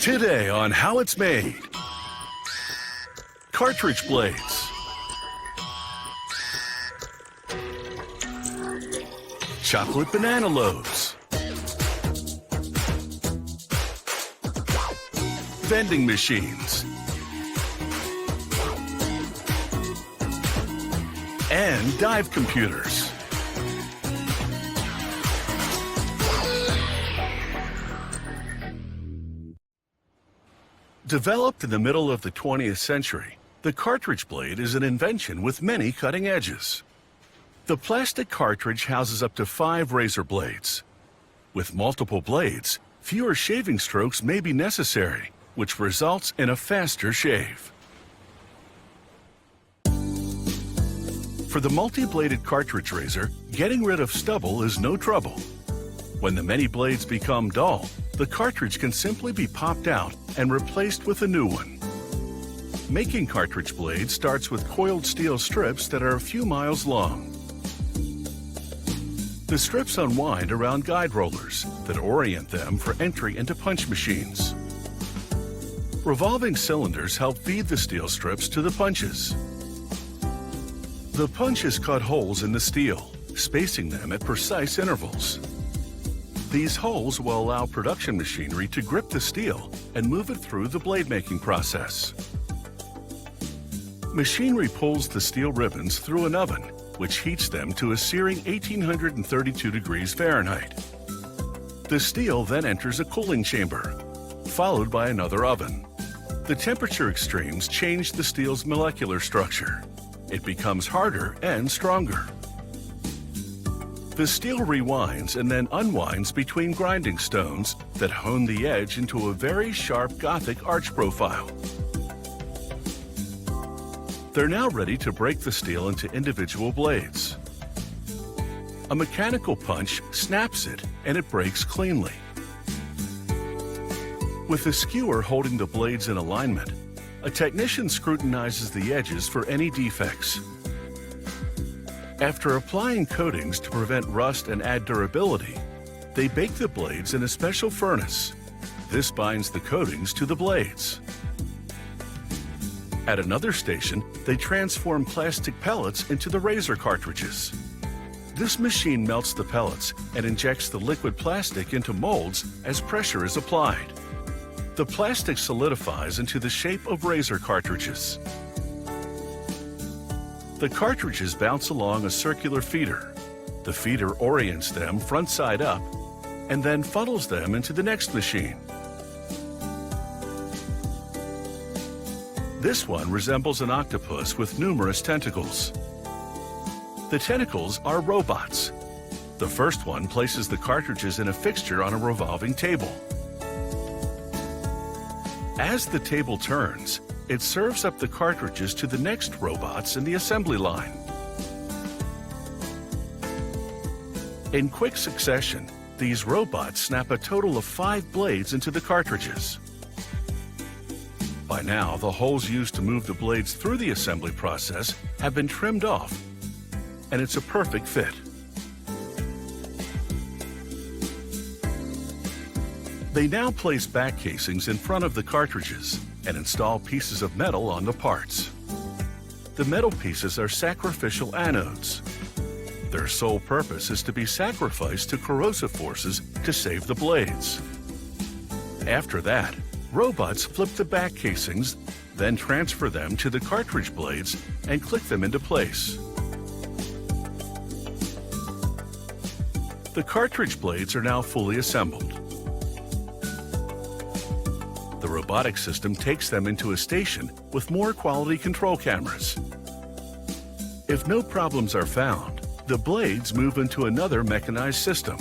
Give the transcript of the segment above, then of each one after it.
Today on How It's Made. Cartridge blades. Chocolate banana loaves. Vending machines. And dive computers. Developed in the middle of the 20th century, the cartridge blade is an invention with many cutting edges. The plastic cartridge houses up to 5 razor blades. With multiple blades, fewer shaving strokes may be necessary, which results in a faster shave. For the multi-bladed cartridge razor, getting rid of stubble is no trouble. When the many blades become dull, the cartridge can simply be popped out and replaced with a new one. Making cartridge blades starts with coiled steel strips that are a few miles long. The strips unwind around guide rollers that orient them for entry into punch machines. Revolving cylinders help feed the steel strips to the punches. The punches cut holes in the steel, spacing them at precise intervals. These holes will allow production machinery to grip the steel and move it through the blade-making process. Machinery pulls the steel ribbons through an oven, which heats them to a searing 1832 degrees Fahrenheit. The steel then enters a cooling chamber, followed by another oven. The temperature extremes change the steel's molecular structure. It becomes harder and stronger. The steel rewinds and then unwinds between grinding stones that hone the edge into a very sharp Gothic arch profile. They're now ready to break the steel into individual blades. A mechanical punch snaps it and it breaks cleanly. With the skewer holding the blades in alignment, a technician scrutinizes the edges for any defects. After applying coatings to prevent rust and add durability, they bake the blades in a special furnace. This binds the coatings to the blades. At another station, they transform plastic pellets into the razor cartridges. This machine melts the pellets and injects the liquid plastic into molds as pressure is applied. The plastic solidifies into the shape of razor cartridges. The cartridges bounce along a circular feeder. The feeder orients them front side up and then funnels them into the next machine. This one resembles an octopus with numerous tentacles. The tentacles are robots. The first one places the cartridges in a fixture on a revolving table. As the table turns, it serves up the cartridges to the next robots in the assembly line. In quick succession, these robots snap a total of 5 blades into the cartridges. By now, the holes used to move the blades through the assembly process have been trimmed off, and it's a perfect fit. They now place back casings in front of the cartridges and install pieces of metal on the parts. The metal pieces are sacrificial anodes. Their sole purpose is to be sacrificed to corrosive forces to save the blades. After that, robots flip the back casings, then transfer them to the cartridge blades and click them into place. The cartridge blades are now fully assembled. The robotic system takes them into a station with more quality control cameras. If no problems are found, the blades move into another mechanized system.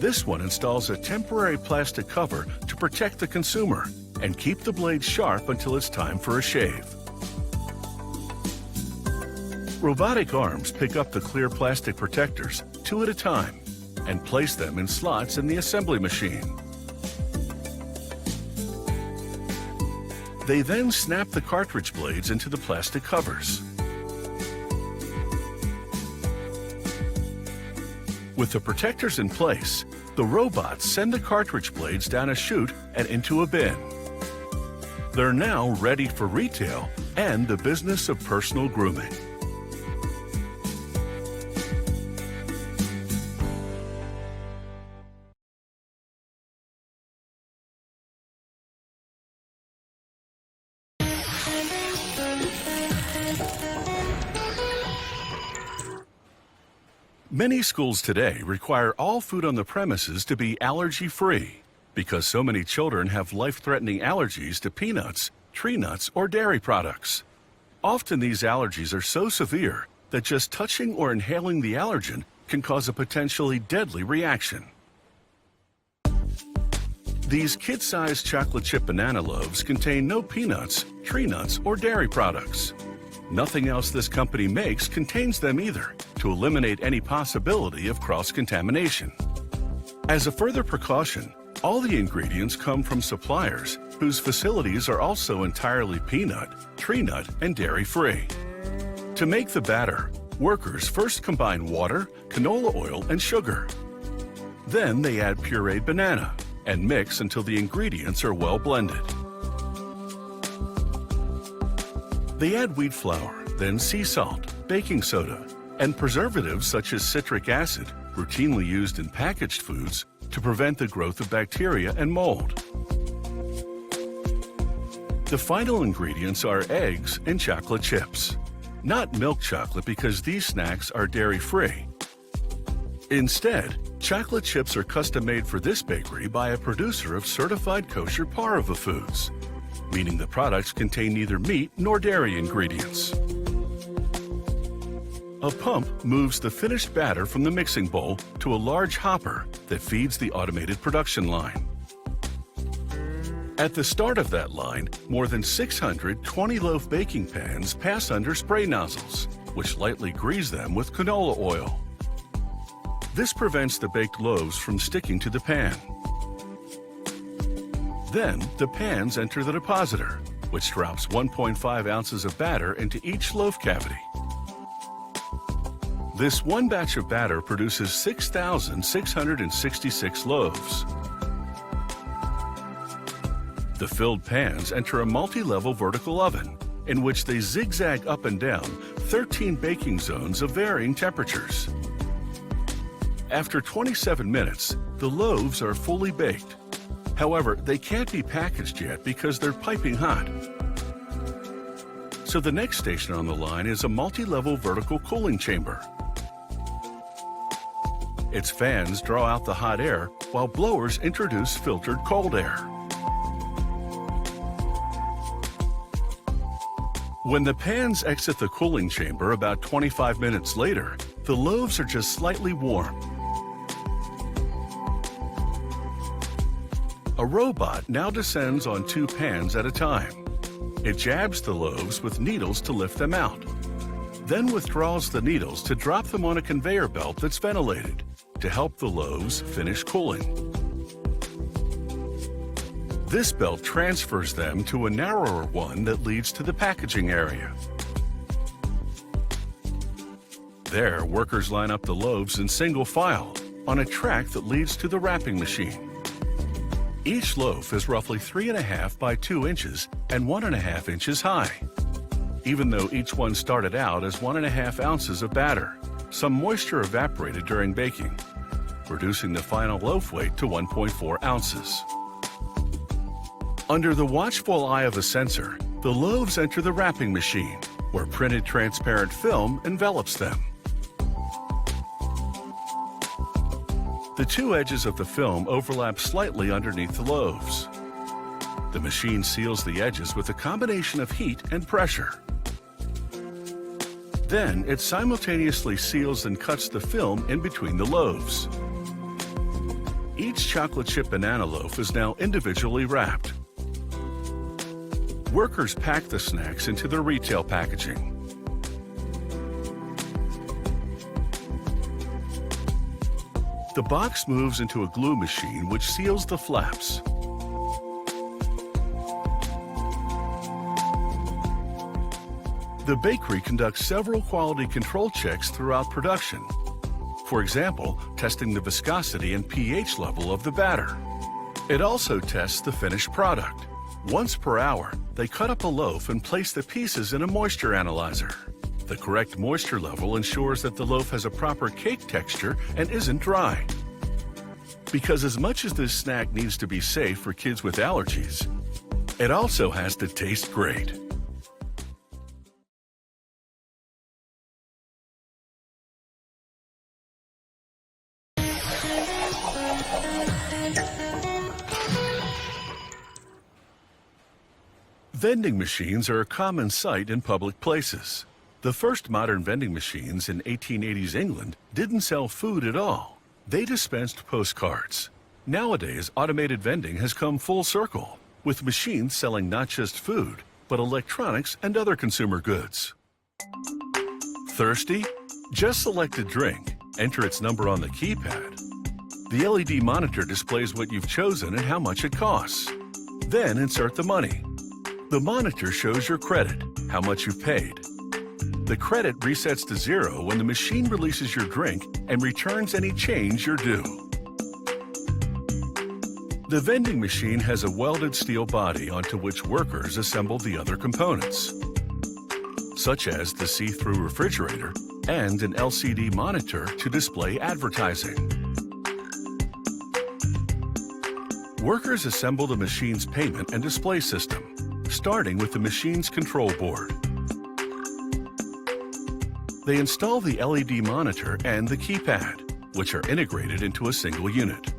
This one installs a temporary plastic cover to protect the consumer and keep the blade sharp until it's time for a shave. Robotic arms pick up the clear plastic protectors 2 at a time and place them in slots in the assembly machine. They then snap the cartridge blades into the plastic covers. With the protectors in place, The robots send the cartridge blades down a chute and into a bin. They're now ready for retail and the business of personal grooming. Many schools today require all food on the premises to be allergy-free because so many children have life-threatening allergies to peanuts, tree nuts, or dairy products. Often these allergies are so severe that just touching or inhaling the allergen can cause a potentially deadly reaction. These kid-sized chocolate chip banana loaves contain no peanuts, tree nuts, or dairy products. Nothing else this company makes contains them either, to eliminate any possibility of cross-contamination. As a further precaution, all the ingredients come from suppliers whose facilities are also entirely peanut, tree nut, and dairy-free. To make the batter, workers first combine water, canola oil, and sugar. Then they add pureed banana and mix until the ingredients are well blended. They add wheat flour, then sea salt, baking soda, and preservatives such as citric acid, routinely used in packaged foods, to prevent the growth of bacteria and mold. The final ingredients are eggs and chocolate chips. Not milk chocolate because these snacks are dairy-free. Instead, chocolate chips are custom-made for this bakery by a producer of certified kosher parva foods, meaning the products contain neither meat nor dairy ingredients. A pump moves the finished batter from the mixing bowl to a large hopper that feeds the automated production line. At the start of that line, more than 600 20-loaf baking pans pass under spray nozzles, which lightly grease them with canola oil. This prevents the baked loaves from sticking to the pan. Then, the pans enter the depositor, which drops 1.5 ounces of batter into each loaf cavity. This one batch of batter produces 6,666 loaves. The filled pans enter a multi-level vertical oven, in which they zigzag up and down 13 baking zones of varying temperatures. After 27 minutes, the loaves are fully baked. However, they can't be packaged yet because they're piping hot. So the next station on the line is a multi-level vertical cooling chamber. Its fans draw out the hot air while blowers introduce filtered cold air. When the pans exit the cooling chamber about 25 minutes later, the loaves are just slightly warm. A robot now descends on 2 pans at a time. It jabs the loaves with needles to lift them out, then withdraws the needles to drop them on a conveyor belt that's ventilated to help the loaves finish cooling. This belt transfers them to a narrower one that leads to the packaging area. There, workers line up the loaves in single file on a track that leads to the wrapping machine. Each loaf is roughly 3.5 by 2 inches and 1.5 inches high. Even though each one started out as 1.5 ounces of batter, some moisture evaporated during baking, reducing the final loaf weight to 1.4 ounces. Under the watchful eye of a sensor, the loaves enter the wrapping machine, where printed transparent film envelops them. The 2 edges of the film overlap slightly underneath the loaves. The machine seals the edges with a combination of heat and pressure. Then it simultaneously seals and cuts the film in between the loaves. Each chocolate chip banana loaf is now individually wrapped. Workers pack the snacks into their retail packaging. The box moves into a glue machine which seals the flaps. The bakery conducts several quality control checks throughout production. For example, testing the viscosity and pH level of the batter. It also tests the finished product. Once per hour, they cut up a loaf and place the pieces in a moisture analyzer. The correct moisture level ensures that the loaf has a proper cake texture and isn't dry. Because as much as this snack needs to be safe for kids with allergies, it also has to taste great. Vending machines are a common sight in public places. The first modern vending machines in 1880s England didn't sell food at all. They dispensed postcards. Nowadays, automated vending has come full circle, with machines selling not just food, but electronics and other consumer goods. Thirsty? Just select a drink, enter its number on the keypad. The LED monitor displays what you've chosen and how much it costs. Then insert the money. The monitor shows your credit, how much you've paid. The credit resets to zero when the machine releases your drink and returns any change you're due. The vending machine has a welded steel body onto which workers assemble the other components, such as the see-through refrigerator and an LCD monitor to display advertising. Workers assemble the machine's payment and display system, starting with the machine's control board. They install the LED monitor and the keypad, which are integrated into a single unit.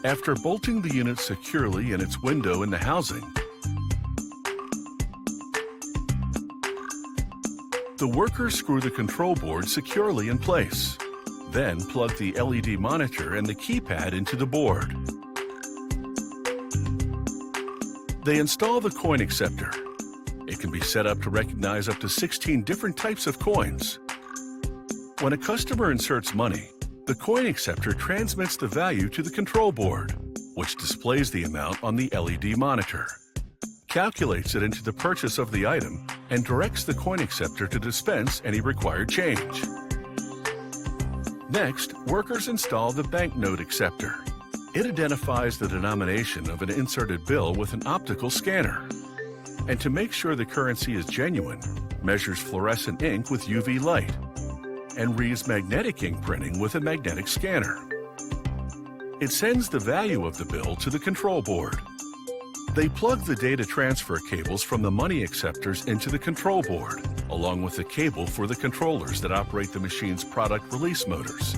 After bolting the unit securely in its window in the housing, the workers screw the control board securely in place, then plug the LED monitor and the keypad into the board. They install the coin acceptor. It can be set up to recognize up to 16 different types of coins. When a customer inserts money, the coin acceptor transmits the value to the control board, which displays the amount on the LED monitor, calculates it into the purchase of the item, and directs the coin acceptor to dispense any required change. Next, workers install the banknote acceptor. It identifies the denomination of an inserted bill with an optical scanner. And to make sure the currency is genuine, measures fluorescent ink with UV light and reads magnetic ink printing with a magnetic scanner. It sends the value of the bill to the control board. They plug the data transfer cables from the money acceptors into the control board, along with the cable for the controllers that operate the machine's product release motors,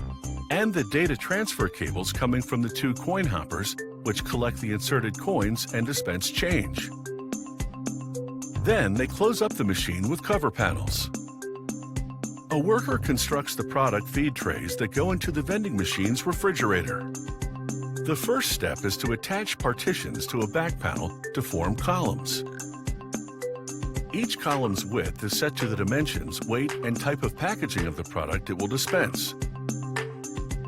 and the data transfer cables coming from the two coin hoppers, which collect the inserted coins and dispense change. Then they close up the machine with cover panels. A worker constructs the product feed trays that go into the vending machine's refrigerator. The first step is to attach partitions to a back panel to form columns. Each column's width is set to the dimensions, weight, and type of packaging of the product it will dispense,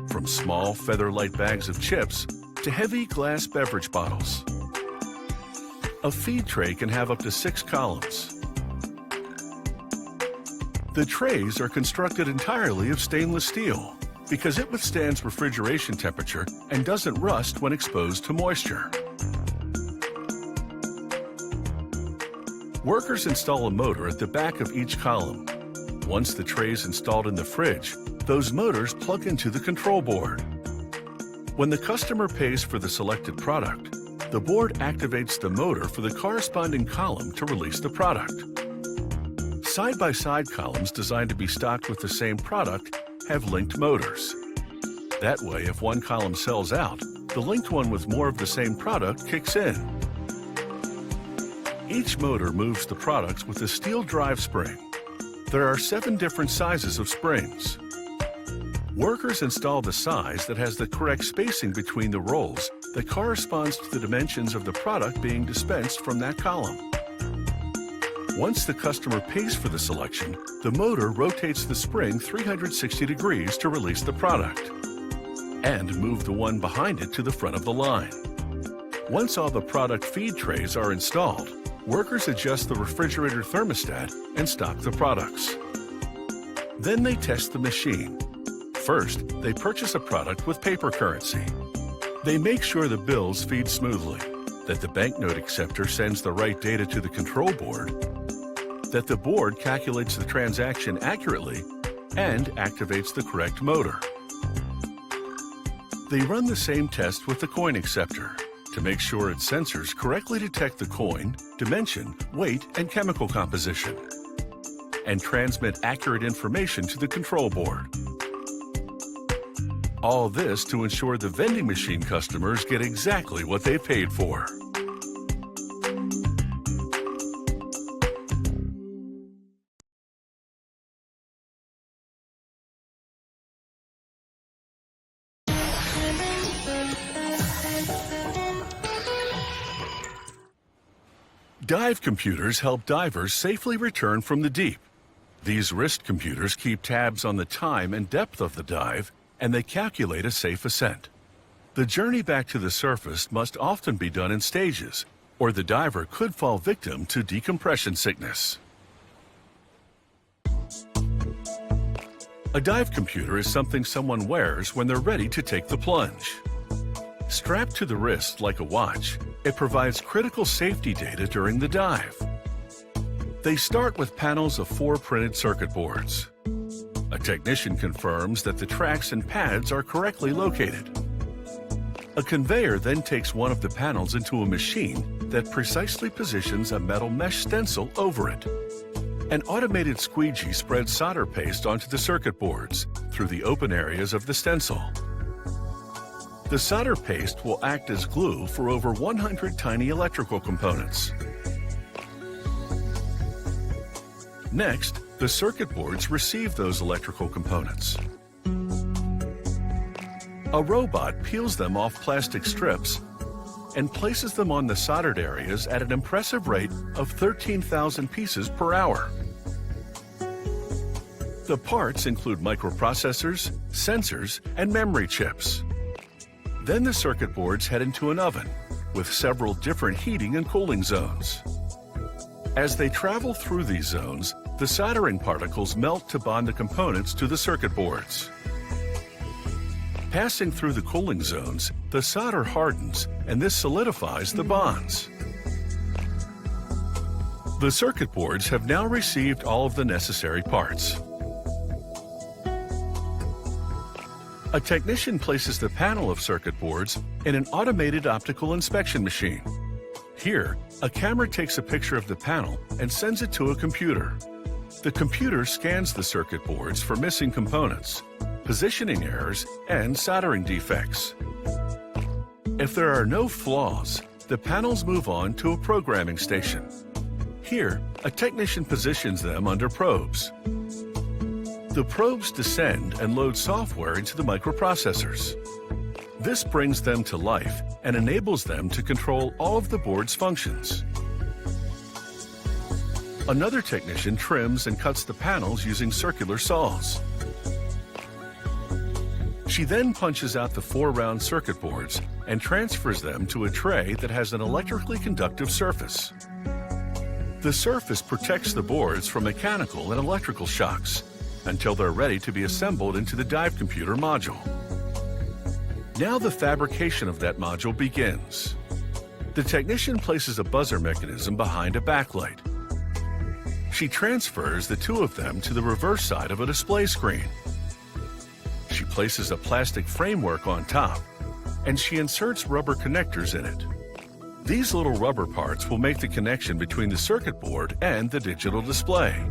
from small feather-light bags of chips to heavy glass beverage bottles. A feed tray can have up to 6 columns. The trays are constructed entirely of stainless steel because it withstands refrigeration temperature and doesn't rust when exposed to moisture. Workers install a motor at the back of each column. Once the tray is installed in the fridge, those motors plug into the control board. When the customer pays for the selected product, the board activates the motor for the corresponding column to release the product. Side-by-side columns designed to be stocked with the same product have linked motors. That way, if one column sells out, the linked one with more of the same product kicks in. Each motor moves the products with a steel drive spring. There are 7 different sizes of springs. Workers install the size that has the correct spacing between the rolls that corresponds to the dimensions of the product being dispensed from that column. Once the customer pays for the selection, the motor rotates the spring 360 degrees to release the product and move the one behind it to the front of the line. Once all the product feed trays are installed, workers adjust the refrigerator thermostat and stock the products. Then they test the machine. First, they purchase a product with paper currency. They make sure the bills feed smoothly, that the banknote acceptor sends the right data to the control board, that the board calculates the transaction accurately, and activates the correct motor. They run the same test with the coin acceptor to make sure its sensors correctly detect the coin, dimension, weight, and chemical composition, and transmit accurate information to the control board. All this to ensure the vending machine customers get exactly what they paid for. Dive computers help divers safely return from the deep. These wrist computers keep tabs on the time and depth of the dive, and they calculate a safe ascent. The journey back to the surface must often be done in stages, or the diver could fall victim to decompression sickness. A dive computer is something someone wears when they're ready to take the plunge. Strapped to the wrist like a watch, it provides critical safety data during the dive. They start with panels of 4 printed circuit boards. A technician confirms that the tracks and pads are correctly located. A conveyor then takes one of the panels into a machine that precisely positions a metal mesh stencil over it. An automated squeegee spreads solder paste onto the circuit boards through the open areas of the stencil. The solder paste will act as glue for over 100 tiny electrical components. Next, the circuit boards receive those electrical components. A robot peels them off plastic strips and places them on the soldered areas at an impressive rate of 13,000 pieces per hour. The parts include microprocessors, sensors, and memory chips. Then the circuit boards head into an oven with several different heating and cooling zones. As they travel through these zones, the soldering particles melt to bond the components to the circuit boards. Passing through the cooling zones, the solder hardens, and this solidifies the bonds. The circuit boards have now received all of the necessary parts. A technician places the panel of circuit boards in an automated optical inspection machine. Here, a camera takes a picture of the panel and sends it to a computer. The computer scans the circuit boards for missing components, positioning errors, and soldering defects. If there are no flaws, the panels move on to a programming station. Here, a technician positions them under probes. The probes descend and load software into the microprocessors. This brings them to life and enables them to control all of the board's functions. Another technician trims and cuts the panels using circular saws. She then punches out the 4 round circuit boards and transfers them to a tray that has an electrically conductive surface. The surface protects the boards from mechanical and electrical shocks until they're ready to be assembled into the dive computer module. Now the fabrication of that module begins. The technician places a buzzer mechanism behind a backlight. She transfers the 2 of them to the reverse side of a display screen. She places a plastic framework on top, and she inserts rubber connectors in it. These little rubber parts will make the connection between the circuit board and the digital display.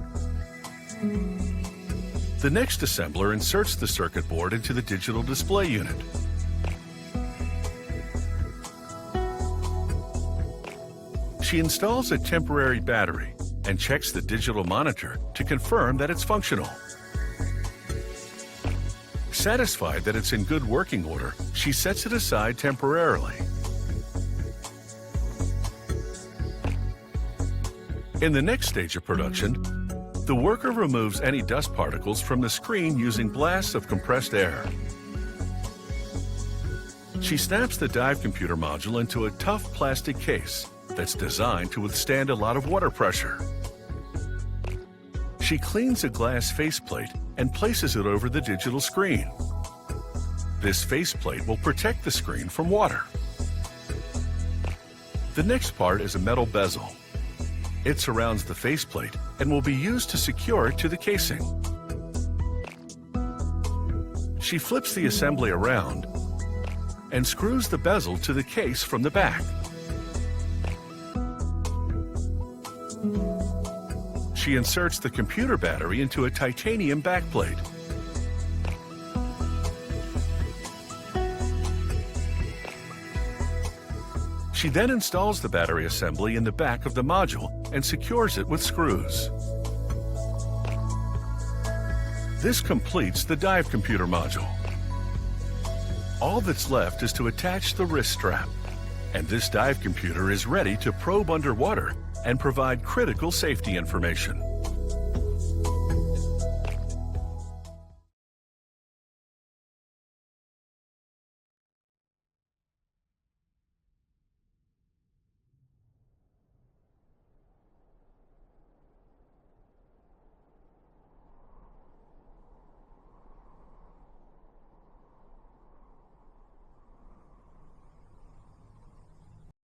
The next assembler inserts the circuit board into the digital display unit. She installs a temporary battery and checks the digital monitor to confirm that it's functional. Satisfied that it's in good working order, she sets it aside temporarily. In the next stage of production, the worker removes any dust particles from the screen using blasts of compressed air. She snaps the dive computer module into a tough plastic case that's designed to withstand a lot of water pressure. She cleans a glass faceplate and places it over the digital screen. This faceplate will protect the screen from water. The next part is a metal bezel. It surrounds the faceplate and will be used to secure it to the casing. She flips the assembly around and screws the bezel to the case from the back. She inserts the computer battery into a titanium backplate. She then installs the battery assembly in the back of the module and secures it with screws. This completes the dive computer module. All that's left is to attach the wrist strap, and this dive computer is ready to probe underwater and provide critical safety information.